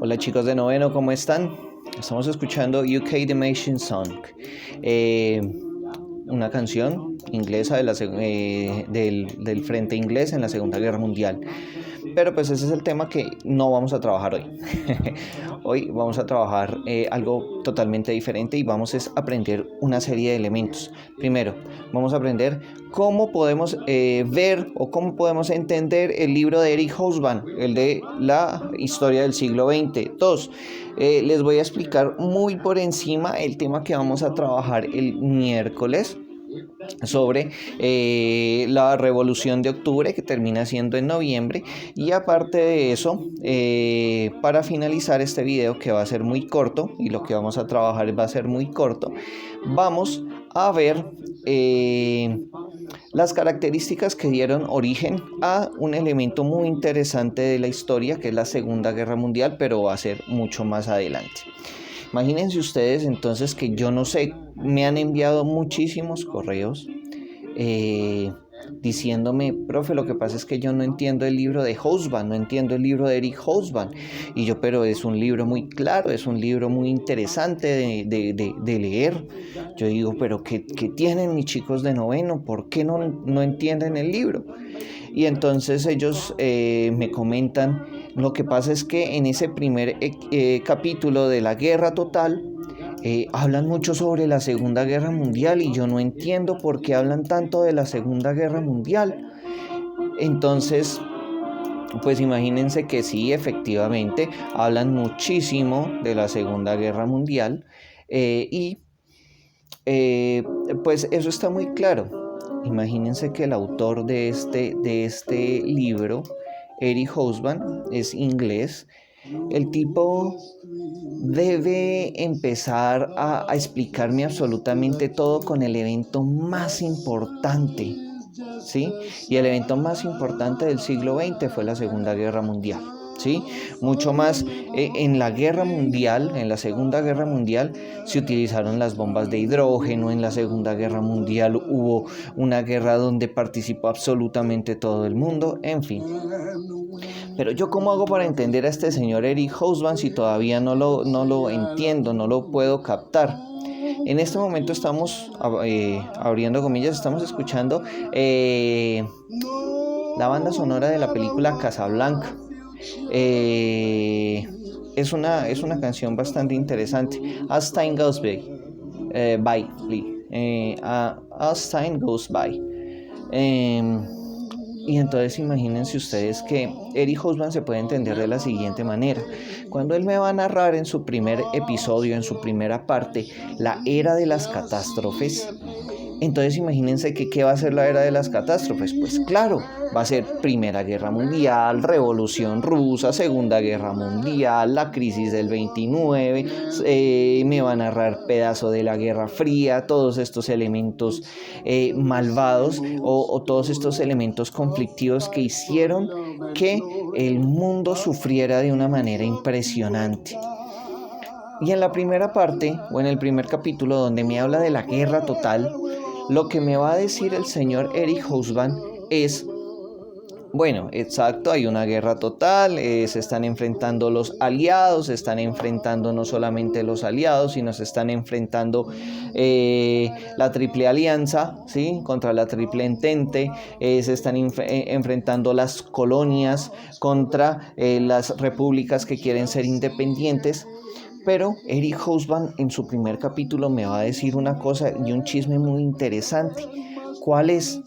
Hola chicos de noveno, ¿cómo están? Estamos escuchando UK The Machine Song, eh, una canción inglesa del frente inglés en la Segunda Guerra Mundial. Pero pues ese es el tema que no vamos a trabajar hoy. Hoy vamos a trabajar algo totalmente diferente y vamos a aprender una serie de elementos. Primero, vamos a aprender cómo podemos ver o cómo podemos entender el libro de Eric Hobsbawm, el de la historia del siglo XX. Dos, les voy a explicar muy por encima el tema que vamos a trabajar el miércoles sobre la Revolución de Octubre, que termina siendo en noviembre. Y aparte de eso, para finalizar este video, que va a ser muy corto y lo que vamos a trabajar va a ser muy corto, vamos a ver las características que dieron origen a un elemento muy interesante de la historia, que es la Segunda Guerra Mundial, pero va a ser mucho más adelante. Imagínense ustedes entonces que yo no sé, me han enviado muchísimos correos diciéndome, profe, lo que pasa es que yo no entiendo el libro de Hobsbawm, no entiendo el libro de Eric Hobsbawm. Y yo, pero es un libro muy claro, es un libro muy interesante de leer. Yo digo, pero ¿qué tienen mis chicos de noveno? ¿Por qué no entienden el libro? Y entonces ellos me comentan, lo que pasa es que en ese primer capítulo de la guerra total, hablan mucho sobre la Segunda Guerra Mundial y yo no entiendo por qué hablan tanto de la Segunda Guerra Mundial. Entonces, pues imagínense que sí, efectivamente, hablan muchísimo de la Segunda Guerra Mundial y pues eso está muy claro. Imagínense que el autor de este libro, Eric Hobsbawm, es inglés. El tipo debe empezar a explicarme absolutamente todo con el evento más importante, ¿sí? Y el evento más importante del siglo XX fue la Segunda Guerra Mundial, ¿sí? Mucho más en la Guerra Mundial, en la Segunda Guerra Mundial, se utilizaron las bombas de hidrógeno. En la Segunda Guerra Mundial hubo una guerra donde participó absolutamente todo el mundo, en fin. Pero yo, ¿cómo hago para entender a este señor Eric Hobsbawm si todavía no lo entiendo, no lo puedo captar? En este momento estamos, abriendo comillas, estamos escuchando la banda sonora de la película Casablanca. Es una canción bastante interesante. As Time Goes By. As Time Goes By. Y entonces imagínense ustedes que Eric Hobsbawm se puede entender de la siguiente manera. Cuando él me va a narrar en su primer episodio, en su primera parte, la era de las catástrofes, entonces imagínense que ¿qué va a ser la era de las catástrofes? Pues claro, va a ser Primera Guerra Mundial, Revolución Rusa, Segunda Guerra Mundial, la crisis del 29, me va a narrar pedazo de la Guerra Fría, todos estos elementos malvados o todos estos elementos conflictivos que hicieron que el mundo sufriera de una manera impresionante. Y en la primera parte, o en el primer capítulo donde me habla de la guerra total, lo que me va a decir el señor Eric Hobsbawm es, bueno, exacto, hay una guerra total, se están enfrentando los aliados, se están enfrentando no solamente los aliados, sino se están enfrentando la Triple Alianza, ¿sí? Contra la Triple Entente, se están enfrentando las colonias contra las repúblicas que quieren ser independientes. Pero Eric Hobsbawm en su primer capítulo me va a decir una cosa y un chisme muy interesante. ¿Cuál es?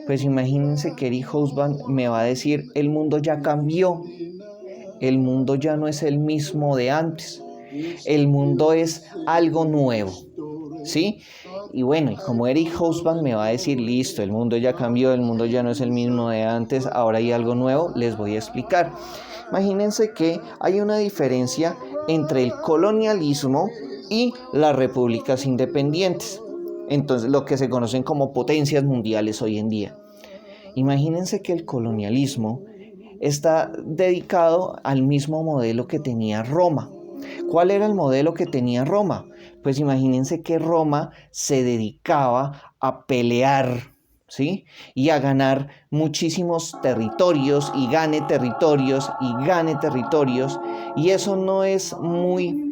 Pues imagínense que Eric Hobsbawm me va a decir, el mundo ya cambió, el mundo ya no es el mismo de antes, el mundo es algo nuevo, ¿sí? Y bueno, y como Eric Hobsbawm me va a decir, listo, el mundo ya cambió, el mundo ya no es el mismo de antes, ahora hay algo nuevo, les voy a explicar. Imagínense que hay una diferencia entre el colonialismo y las repúblicas independientes. Entonces, lo que se conocen como potencias mundiales hoy en día. Imagínense que el colonialismo está dedicado al mismo modelo que tenía Roma. ¿Cuál era el modelo que tenía Roma? Pues imagínense que Roma se dedicaba a pelear, ¿sí? Y a ganar muchísimos territorios y gane territorios y gane territorios. Y eso no es muy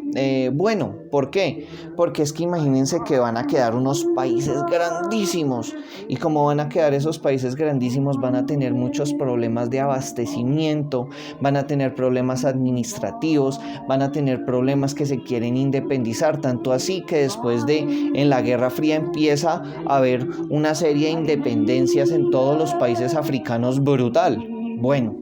bueno. ¿Por qué? Porque es que imagínense que van a quedar unos países grandísimos. Y como van a quedar esos países grandísimos, van a tener muchos problemas de abastecimiento, van a tener problemas administrativos, van a tener problemas que se quieren independizar. Tanto así que después de, en la Guerra Fría empieza a haber una serie de independencias en todos los países africanos brutal. Bueno,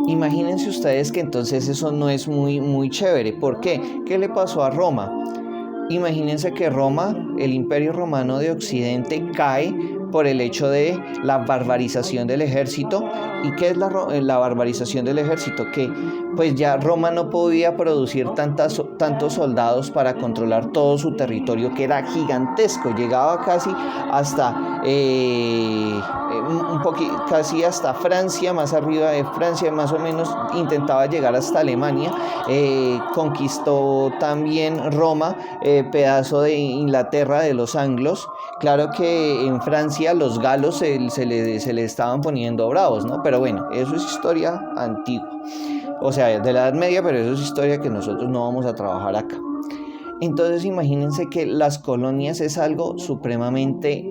imagínense ustedes que entonces eso no es muy chévere. ¿Por qué? ¿Qué le pasó a Roma? Imagínense que Roma, el Imperio Romano de Occidente, cae por el hecho de la barbarización del ejército. ¿Y qué es la barbarización del ejército? Que pues ya Roma no podía producir tantos soldados para controlar todo su territorio, que era gigantesco, llegaba casi hasta casi hasta Francia, más arriba de Francia, más o menos intentaba llegar hasta Alemania. Conquistó también Roma, pedazo de Inglaterra, de los anglos. Claro que en Francia los galos se le estaban poniendo bravos, ¿no? Pero bueno, eso es historia antigua, o sea, de la Edad Media, pero eso es historia que nosotros no vamos a trabajar acá. Entonces imagínense que las colonias es algo supremamente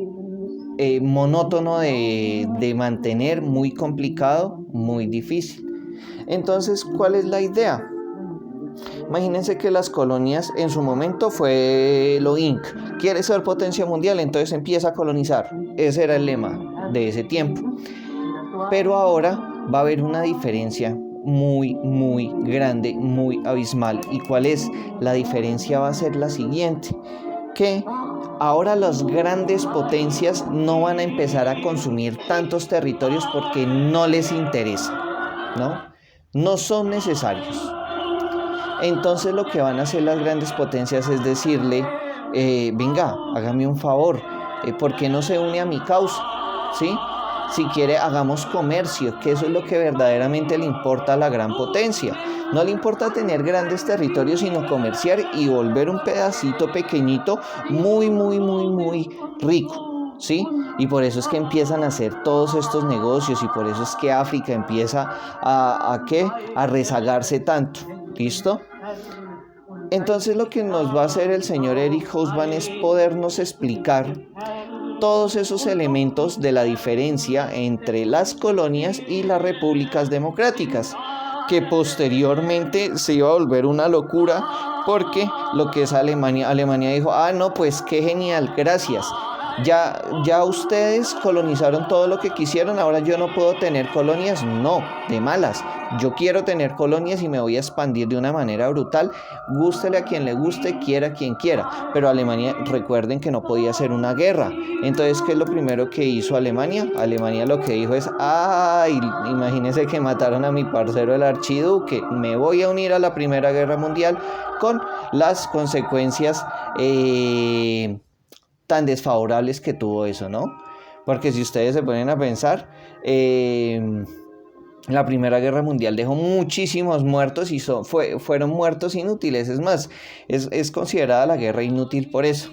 monótono de mantener, muy complicado, muy difícil. Entonces, ¿cuál es la idea? Imagínense que las colonias en su momento fue lo Inc. Quiere ser potencia mundial, entonces empieza a colonizar. Ese era el lema de ese tiempo. Pero ahora va a haber una diferencia muy grande, muy abismal. ¿Y cuál es? La diferencia va a ser la siguiente, que ahora las grandes potencias no van a empezar a consumir tantos territorios porque no les interesa, ¿no? No son necesarios. Entonces lo que van a hacer las grandes potencias es decirle, venga, hágame un favor, ¿por qué no se une a mi causa? ¿Sí? Si quiere, hagamos comercio, que eso es lo que verdaderamente le importa a la gran potencia. No le importa tener grandes territorios, sino comerciar y volver un pedacito pequeñito muy rico, ¿sí? Y por eso es que empiezan a hacer todos estos negocios y por eso es que África empieza a rezagarse tanto. ¿Listo? Entonces lo que nos va a hacer el señor Eric Hobsbawm es podernos explicar todos esos elementos de la diferencia entre las colonias y las repúblicas democráticas, que posteriormente se iba a volver una locura porque lo que es Alemania dijo, no, pues qué genial, gracias. Ya ustedes colonizaron todo lo que quisieron, ahora yo no puedo tener colonias. No, de malas. Yo quiero tener colonias y me voy a expandir de una manera brutal. Gústele a quien le guste, quiera a quien quiera. Pero Alemania, recuerden que no podía hacer una guerra. Entonces, ¿qué es lo primero que hizo Alemania? Alemania lo que dijo es, imagínense que mataron a mi parcero el archiduque. Me voy a unir a la Primera Guerra Mundial con las consecuencias tan desfavorables que tuvo eso, ¿no? Porque si ustedes se ponen a pensar, la Primera Guerra Mundial dejó muchísimos muertos y fueron muertos inútiles. Es más, es considerada la guerra inútil por eso.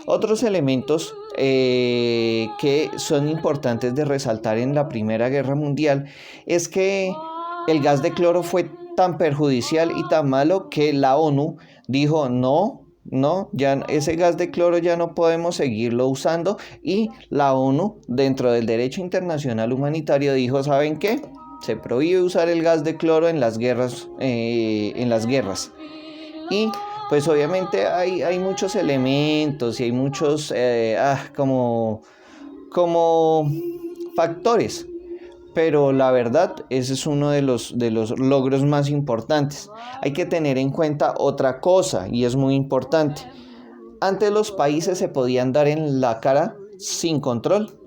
Otros elementos que son importantes de resaltar en la Primera Guerra Mundial es que el gas de cloro fue tan perjudicial y tan malo que la ONU dijo no, ya ese gas de cloro ya no podemos seguirlo usando, y la ONU, dentro del derecho internacional humanitario, dijo, ¿saben qué? Se prohíbe usar el gas de cloro en las guerras. Y pues obviamente hay muchos elementos y hay muchos como factores. Pero la verdad, ese es uno de los logros más importantes. Hay que tener en cuenta otra cosa, y es muy importante. Antes los países se podían dar en la cara sin control,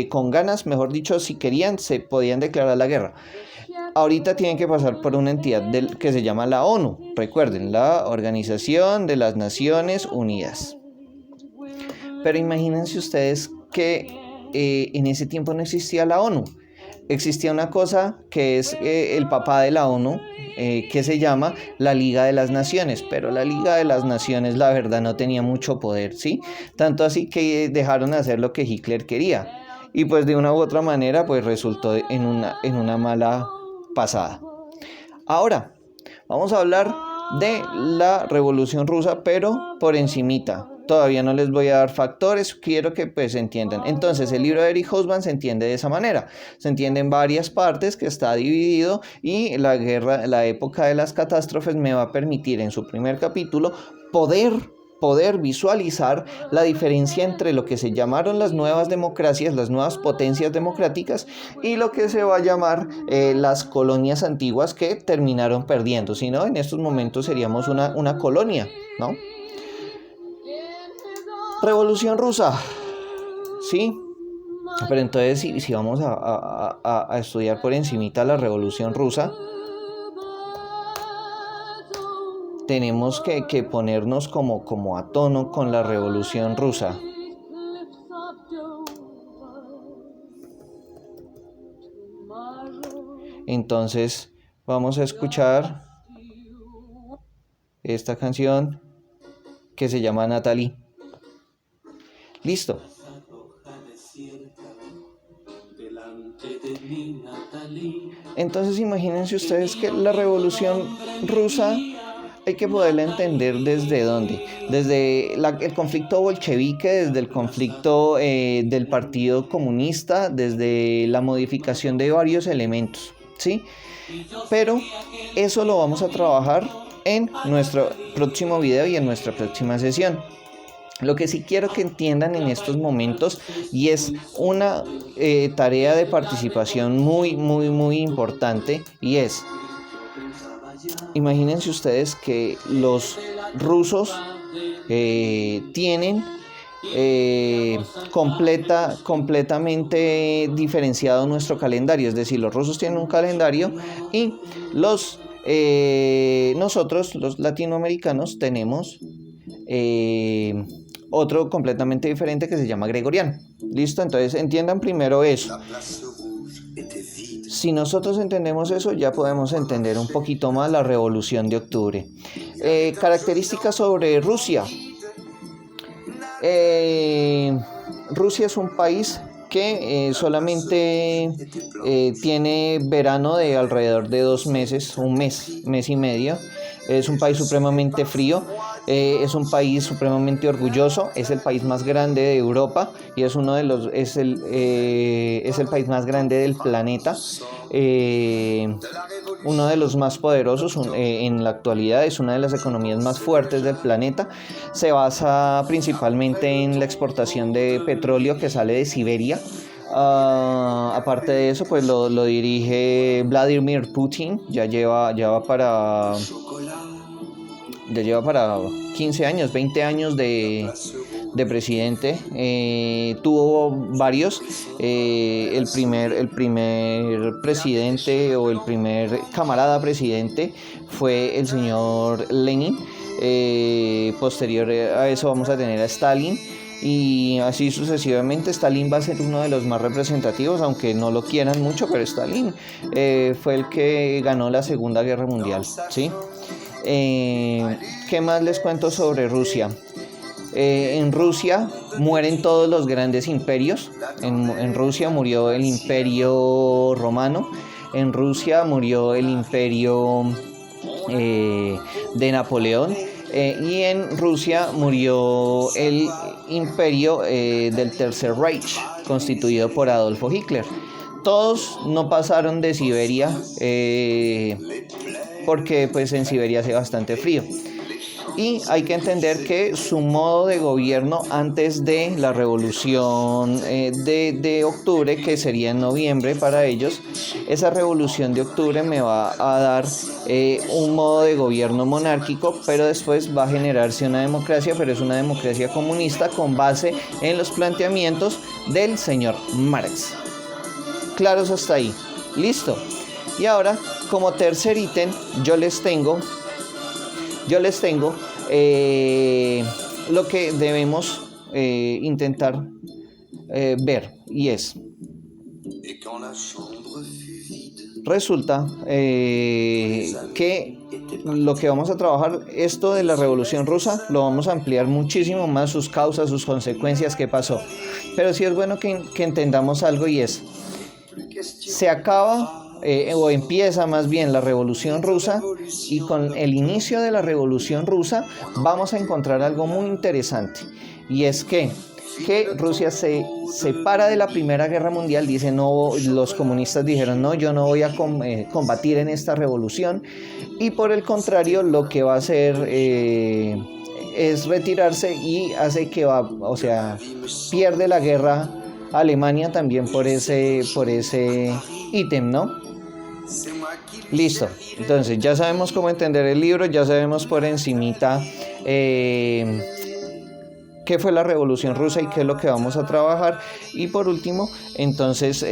con ganas, mejor dicho, si querían, se podían declarar la guerra. Ahorita tienen que pasar por una entidad que se llama la ONU. Recuerden, la Organización de las Naciones Unidas. Pero imagínense ustedes que en ese tiempo no existía la ONU. existía una cosa que es el papá de la ONU, que se llama la Liga de las Naciones, pero la Liga de las Naciones, la verdad, no tenía mucho poder, ¿sí? Tanto así que dejaron de hacer lo que Hitler quería. Y pues de una u otra manera, pues resultó en una mala pasada. Ahora, vamos a hablar de la Revolución Rusa, pero por encimita. Todavía no les voy a dar factores, quiero que pues entiendan. Entonces, el libro de Eric Hobsbawm se entiende de esa manera. Se entiende en varias partes, que está dividido, y la época de las catástrofes me va a permitir en su primer capítulo poder visualizar la diferencia entre lo que se llamaron las nuevas democracias, las nuevas potencias democráticas, y lo que se va a llamar las colonias antiguas que terminaron perdiendo. Si no, en estos momentos seríamos una colonia, ¿no? Revolución Rusa, ¿sí? Pero entonces si vamos a estudiar por encimita la Revolución Rusa, tenemos que ponernos como a tono con la Revolución Rusa. Entonces vamos a escuchar esta canción que se llama Natalie. Listo. Entonces imagínense ustedes que la Revolución Rusa hay que poderla entender desde dónde. Desde el conflicto bolchevique, desde el conflicto del Partido Comunista, desde la modificación de varios elementos, ¿sí? Pero eso lo vamos a trabajar en nuestro próximo video y en nuestra próxima sesión. Lo que sí quiero que entiendan en estos momentos, y es una tarea de participación muy importante, y es, imagínense ustedes que los rusos tienen completamente diferenciado nuestro calendario. Es decir, los rusos tienen un calendario y nosotros, los latinoamericanos, tenemos otro completamente diferente que se llama gregoriano. ¿Listo? Entonces entiendan primero eso. Si nosotros entendemos eso, ya podemos entender un poquito más la Revolución de Octubre. Características sobre Rusia. Rusia es un país que solamente tiene verano de alrededor de 2 meses, un mes y medio. Es un país supremamente frío, es un país supremamente orgulloso, es el país más grande de Europa y es el país más grande del planeta. Uno de los más poderosos en la actualidad, es una de las economías más fuertes del planeta. Se basa principalmente en la exportación de petróleo que sale de Siberia. Aparte de eso, pues lo dirige Vladimir Putin. Ya lleva para 15 años, 20 años de presidente. Tuvo varios. El primer presidente o el primer camarada presidente fue el señor Lenin. Posterior a eso vamos a tener a Stalin. Y así sucesivamente. Stalin va a ser uno de los más representativos, aunque no lo quieran mucho, pero Stalin fue el que ganó la Segunda Guerra Mundial, ¿sí? ¿Qué más les cuento sobre Rusia? En Rusia mueren todos los grandes imperios. En Rusia murió el Imperio Romano. En Rusia murió el Imperio de Napoleón. Y en Rusia murió el imperio del Tercer Reich, constituido por Adolfo Hitler. Todos no pasaron de Siberia, porque pues en Siberia hace bastante frío. Y hay que entender que su modo de gobierno antes de la revolución de octubre, que sería en noviembre para ellos, esa revolución de octubre me va a dar un modo de gobierno monárquico, pero después va a generarse una democracia, pero es una democracia comunista con base en los planteamientos del señor Marx. ¿Claros hasta ahí? Listo. Y ahora, como tercer ítem, yo les tengo lo que debemos intentar ver, y es Resulta que lo que vamos a trabajar, esto de la Revolución Rusa, lo vamos a ampliar muchísimo más, sus causas, sus consecuencias, qué pasó. Pero sí es bueno que entendamos algo, y es, se acaba o empieza más bien la Revolución Rusa, y con el inicio de la Revolución Rusa vamos a encontrar algo muy interesante, y es que Rusia se separa de la Primera Guerra Mundial. Dice, no, los comunistas dijeron, no, yo no voy a combatir en esta revolución, y por el contrario lo que va a hacer es retirarse, y hace que pierde la guerra Alemania también por ese ítem, ¿no? Listo, entonces ya sabemos cómo entender el libro, ya sabemos por encimita qué fue la Revolución Rusa y qué es lo que vamos a trabajar. Y por último, entonces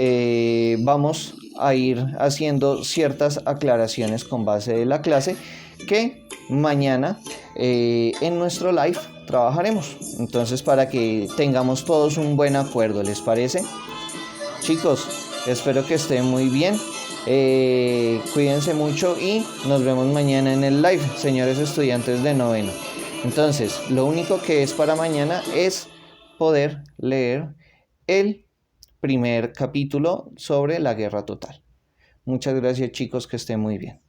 vamos a ir haciendo ciertas aclaraciones con base de la clase que mañana en nuestro live trabajaremos. Entonces, para que tengamos todos un buen acuerdo, ¿les parece? Chicos, espero que estén muy bien. Cuídense mucho y nos vemos mañana en el live, señores estudiantes de noveno. Entonces, lo único que es para mañana es poder leer el primer capítulo sobre la guerra total. Muchas gracias, chicos, que estén muy bien.